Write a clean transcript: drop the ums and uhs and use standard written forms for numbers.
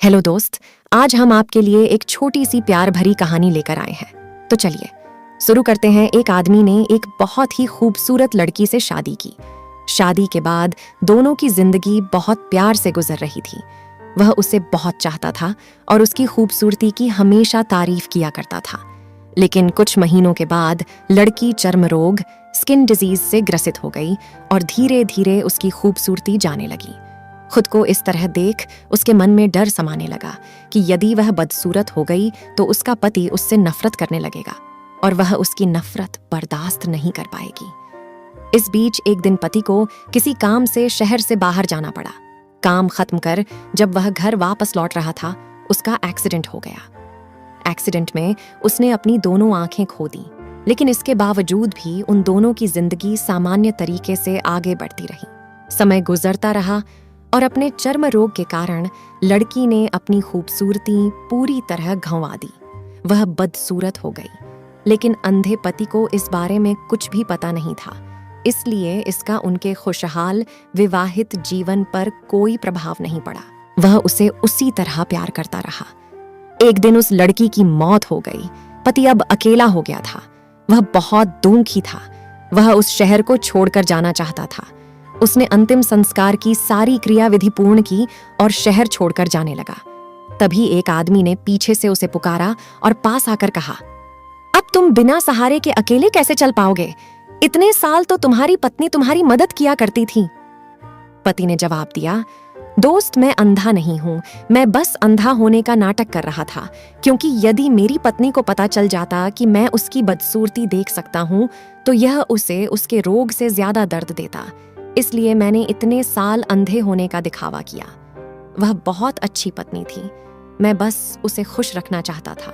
Hello दोस्त, आज हम आपके लिए एक छोटी सी प्यार भरी कहानी लेकर आए हैं। तो चलिए शुरू करते हैं। एक आदमी ने एक बहुत ही खूबसूरत लड़की से शादी की। शादी के बाद दोनों की जिंदगी बहुत प्यार से गुजर रही थी। वह उसे बहुत चाहता था और उसकी खूबसूरती की हमेशा तारीफ किया करता था। लेकिन कुछ महीनों के बाद लड़की चर्म रोग स्किन डिजीज से ग्रसित हो गई और धीरे धीरे उसकी खूबसूरती जाने लगी। खुद को इस तरह देख उसके मन में डर समाने लगा कि यदि वह बदसूरत हो गई तो उसका पति उससे नफरत करने लगेगा और वह उसकी नफरत बर्दाश्त नहीं कर पाएगी। इस बीच एक दिन पति को किसी काम से शहर से बाहर जाना पड़ा। काम खत्म कर जब वह घर वापस लौट रहा था, उसका एक्सीडेंट हो गया। एक्सीडेंट में उसने अपनी दोनों आंखें खो दी, लेकिन इसके बावजूद भी उन दोनों की जिंदगी सामान्य तरीके से आगे बढ़ती रही। समय गुजरता रहा और अपने चर्म रोग के कारण लड़की ने अपनी खूबसूरती पूरी तरह गंवा दी। वह बदसूरत हो गई, लेकिन अंधे पति को इस बारे में कुछ भी पता नहीं था, इसलिए इसका उनके खुशहाल विवाहित जीवन पर कोई प्रभाव नहीं पड़ा। वह उसे उसी तरह प्यार करता रहा। एक दिन उस लड़की की मौत हो गई। पति अब अकेला हो गया था। वह बहुत दुखी था। वह उस शहर को छोड़कर जाना चाहता था। उसने अंतिम संस्कार की सारी क्रियाविधि पूर्ण की और शहर छोड़कर जाने लगा। तभी एक आदमी ने पीछे से उसे पुकारा और पास आकर कहा, अब तुम बिना सहारे के अकेले कैसे चल पाओगे? इतने साल तो तुम्हारी पत्नी तुम्हारी मदद किया करती थी। पति ने जवाब दिया, दोस्त, मैं अंधा नहीं हूं, मैं बस अंधा होने का नाटक कर रहा था, क्योंकि यदि मेरी पत्नी को पता चल जाता कि मैं उसकी बदसूरती देख सकता हूं तो यह उसे उसके रोग से ज्यादा दर्द देता। इसलिए मैंने इतने साल अंधे होने का दिखावा किया। वह बहुत अच्छी पत्नी थी, मैं बस उसे खुश रखना चाहता था।